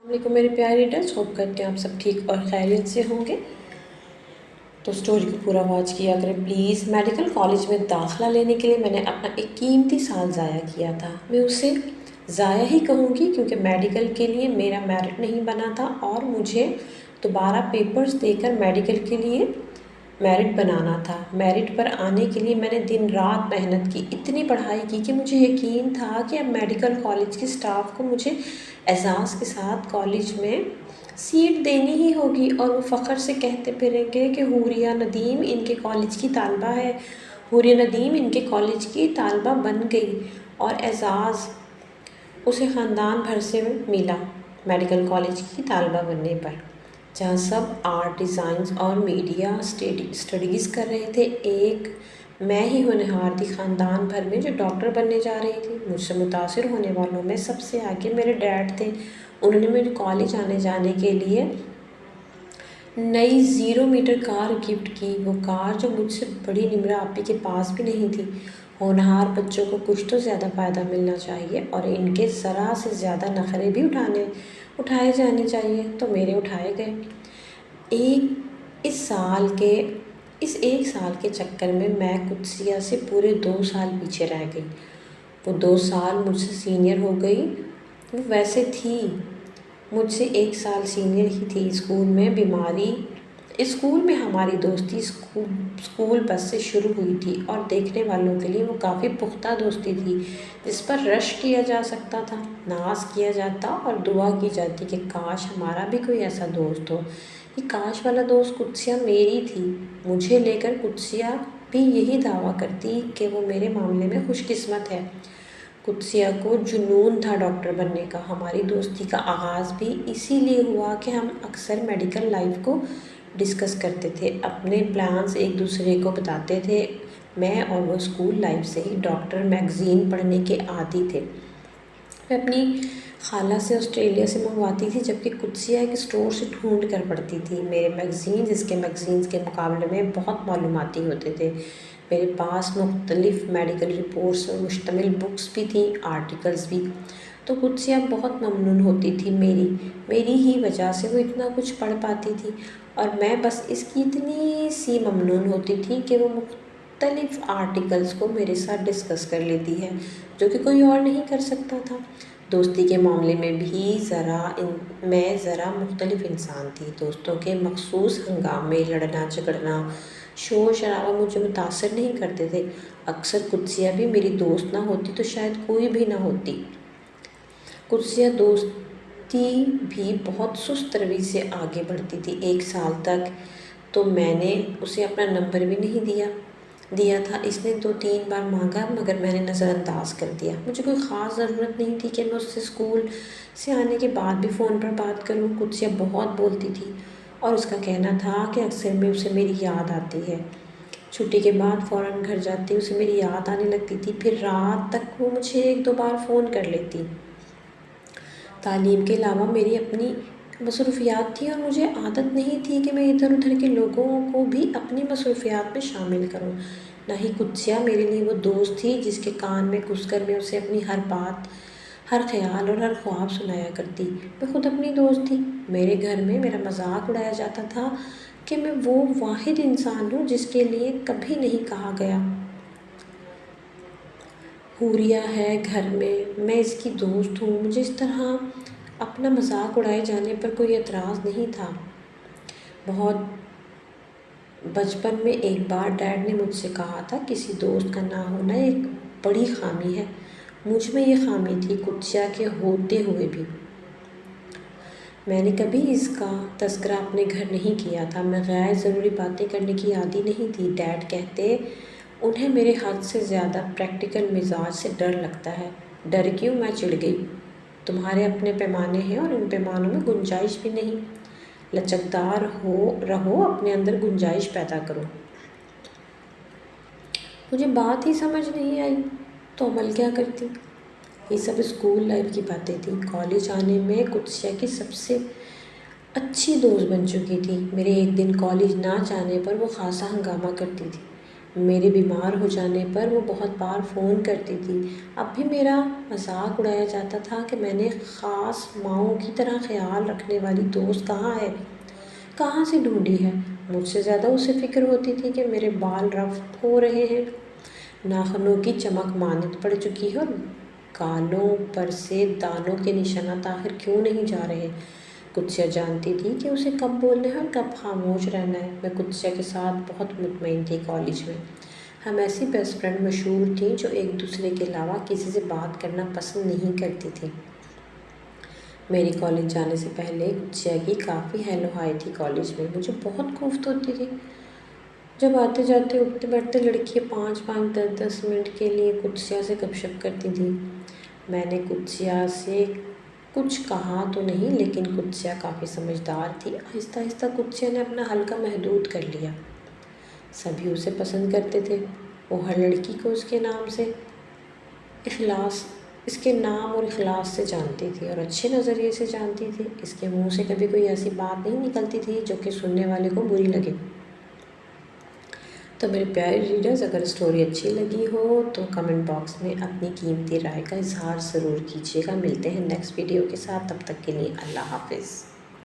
علیکم میرے پیارے ریڈرز، ہوپ کرتے ہیں آپ سب ٹھیک اور خیریت سے ہوں گے۔ تو سٹوری کو پورا واچ کیا کریں پلیز۔ میڈیکل کالج میں داخلہ لینے کے لیے میں نے اپنا ایک قیمتی سال ضائع کیا تھا۔ میں اسے ضائع ہی کہوں گی کیونکہ میڈیکل کے لیے میرا میرٹ نہیں بنا تھا اور مجھے دوبارہ پیپرز دے کر میڈیکل کے لیے میرٹ بنانا تھا۔ میرٹ پر آنے کے لیے میں نے دن رات محنت کی، اتنی پڑھائی کی کہ مجھے یقین تھا کہ اب میڈیکل کالج کی سٹاف کو مجھے اعزاز کے ساتھ کالج میں سیٹ دینی ہی ہوگی اور وہ فخر سے کہتے پھریں گے کہ حوریہ ندیم ان کے کالج کی طالبہ ہے، حوریہ ندیم ان کے کالج کی طالبہ بن گئی۔ اور اعزاز اسے خاندان بھر سے ملا میڈیکل کالج کی طالبہ بننے پر، جہاں سب آرٹ، ڈیزائنز اور میڈیا اسٹڈیز کر رہے تھے۔ ایک میں ہی ہونہار تھی خاندان بھر میں جو ڈاکٹر بننے جا رہی تھی۔ مجھ سے متاثر ہونے والوں میں سب سے آگے میرے ڈیڈ تھے۔ انہوں نے مجھے کالج آنے جانے کے لیے نئی 0 میٹر کار گفٹ کی، وہ کار جو مجھ سے بڑی نمرہ آپی کے پاس بھی نہیں تھی۔ ہونہار بچوں کو کچھ تو زیادہ فائدہ ملنا چاہیے اور ان کے ذرا سے زیادہ نخرے بھی اٹھائے جانے چاہیے، تو میرے اٹھائے گئے۔ اس ایک سال کے چکر میں میں قدسیہ سے پورے 2 سال پیچھے رہ گئی۔ وہ 2 سال مجھ سے سینئر ہو گئی۔ وہ ویسے تھی مجھ سے 1 سال سینئر ہی تھی۔ اسکول میں ہماری دوستی اسکول بس سے شروع ہوئی تھی اور دیکھنے والوں کے لیے وہ کافی پختہ دوستی تھی جس پر رش کیا جا سکتا تھا، ناز کیا جاتا اور دعا کی جاتی کہ کاش ہمارا بھی کوئی ایسا دوست ہو۔ یہ کاش والا دوست قدسیہ میری تھی۔ مجھے لے کر قدسیہ بھی یہی دعویٰ کرتی کہ وہ میرے معاملے میں خوش قسمت ہے۔ قدسیہ کو جنون تھا ڈاکٹر بننے کا۔ ہماری دوستی کا آغاز بھی اسی لیے ہوا کہ ہم اکثر میڈیکل لائف کو ڈسکس کرتے تھے، اپنے پلانز ایک دوسرے کو بتاتے تھے۔ میں اور وہ اسکول لائف سے ہی ڈاکٹر میگزین پڑھنے کے عادی تھے۔ میں اپنی خالہ سے آسٹریلیا سے منگواتی تھی جبکہ قدسیہ ایک اسٹور سے ڈھونڈ کر پڑھتی تھی۔ میرے میگزینز اس کے میگزینز کے مقابلے میں بہت معلوماتی ہوتے تھے۔ میرے پاس مختلف میڈیکل رپورٹس پر مشتمل بکس بھی تھیں، آرٹیکلز بھی۔ تو قدسیہ بہت ممنون ہوتی تھی میری ہی وجہ سے وہ اتنا کچھ پڑھ پاتی تھی اور میں بس اس کی اتنی سی ممنون ہوتی تھی کہ وہ مختلف آرٹیکلز کو میرے ساتھ ڈسکس کر لیتی ہے جو کہ کوئی اور نہیں کر سکتا تھا۔ دوستی کے معاملے میں بھی میں ذرا مختلف انسان تھی۔ دوستوں کے مخصوص ہنگامے، لڑنا جھگڑنا، شور شرابہ مجھے متاثر نہیں کرتے تھے۔ اکثر قدسیہ بھی میری دوست نہ ہوتی تو شاید کوئی بھی نہ ہوتی۔ قدسیہ دوستی بھی بہت سست روی سے آگے بڑھتی تھی۔ 1 سال تک تو میں نے اسے اپنا نمبر بھی نہیں دیا تھا۔ اس نے 2-3 بار مانگا مگر میں نے نظر انداز کر دیا۔ مجھے کوئی خاص ضرورت نہیں تھی کہ میں اس سے اسکول سے آنے کے بعد بھی فون پر بات کروں۔ قدسیہ بہت بولتی تھی اور اس کا کہنا تھا کہ اکثر میں اسے میری یاد آتی ہے۔ چھٹی کے بعد فوراً گھر جاتی اسے میری یاد آنے لگتی تھی، پھر رات تک وہ مجھے 1-2 بار فون کر لیتی۔ تعلیم کے علاوہ میری اپنی مصروفیات تھیں اور مجھے عادت نہیں تھی کہ میں ادھر ادھر کے لوگوں کو بھی اپنی مصروفیات میں شامل کروں۔ نہ ہی قدسیہ میرے لیے وہ دوست تھی جس کے کان میں گھس کر میں اسے اپنی ہر بات، ہر خیال اور ہر خواب سنایا کرتی۔ میں خود اپنی دوست تھی۔ میرے گھر میں میرا مذاق اڑایا جاتا تھا کہ میں وہ واحد انسان ہوں جس کے لیے کبھی نہیں کہا گیا حوریہ ہے گھر میں اس کی دوست ہوں۔ مجھے اس طرح اپنا مذاق اڑائے جانے پر کوئی اعتراض نہیں تھا۔ بہت بچپن میں ایک بار ڈیڈ نے مجھ سے کہا تھا کسی دوست کا نہ ہونا ایک بڑی خامی ہے۔ مجھ میں یہ خامی تھی، قدسیہ کے ہوتے ہوئے بھی۔ میں نے کبھی اس کا تذکرہ اپنے گھر نہیں کیا تھا۔ میں غیر ضروری باتیں کرنے کی عادی نہیں تھی۔ ڈیڈ کہتے انہیں میرے حد سے زیادہ پریکٹیکل مزاج سے ڈر لگتا ہے۔ ڈر کیوں؟ میں چڑ گئی۔ تمہارے اپنے پیمانے ہیں اور ان پیمانوں میں گنجائش بھی نہیں۔ لچکدار رہو، اپنے اندر گنجائش پیدا کرو۔ مجھے بات ہی سمجھ نہیں آئی تو عمل کیا کرتی؟ یہ سب اسکول لائف کی باتیں تھیں۔ کالج آنے میں قدسیہ کی سب سے اچھی دوست بن چکی تھی۔ میرے ایک دن کالج نہ جانے پر وہ خاصا ہنگامہ کرتی تھی۔ میرے بیمار ہو جانے پر وہ بہت بار فون کرتی تھی۔ اب بھی میرا مذاق اڑایا جاتا تھا کہ میں نے خاص ماؤں کی طرح خیال رکھنے والی دوست کہاں ہے، کہاں سے ڈھونڈی ہے۔ مجھ سے زیادہ اسے فکر ہوتی تھی کہ میرے بال رفت ہو رہے ہیں، ناخنوں کی چمک ماند پڑ چکی ہے اور گالوں پر سے دانوں کے نشانات آخر کیوں نہیں جا رہے۔ قدسیہ جانتی تھی کہ اسے کب بولنا ہے اور کب خاموش رہنا ہے۔ میں قدسیہ کے ساتھ بہت مطمئن تھی کالج میں۔ ہم ایسی بیسٹ فرینڈ مشہور تھیں جو ایک دوسرے کے علاوہ کسی سے بات کرنا پسند نہیں کرتی تھیں۔ میری کالج جانے سے پہلے قدسیہ کی کافی ہیلو ہائی تھی کالج میں۔ مجھے بہت کوفت ہوتی تھی جب آتے جاتے اٹھتے بیٹھتے لڑکیاں 5-5 10-10 منٹ کے لیے قدسیہ سے گپ شپ کرتی تھیں۔ میں نے قدسیہ سے کچھ کہا تو نہیں، لیکن قدسیہ کافی سمجھدار تھی۔ آہستہ آہستہ قدسیہ نے اپنا حلقہ محدود کر لیا۔ سبھی اسے پسند کرتے تھے۔ وہ ہر لڑکی کو اس کے نام اور اخلاص سے جانتی تھی اور اچھے نظریے سے جانتی تھی۔ اس کے منہ سے کبھی کوئی ایسی بات نہیں نکلتی تھی جو کہ سننے والے کو بری لگے۔ تو میرے پیارے ریڈرز، اگر اسٹوری اچھی لگی ہو تو کمنٹ باکس میں اپنی قیمتی رائے کا اظہار ضرور کیجیے گا۔ ملتے ہیں نیکسٹ ویڈیو کے ساتھ، تب تک کے لیے اللہ حافظ۔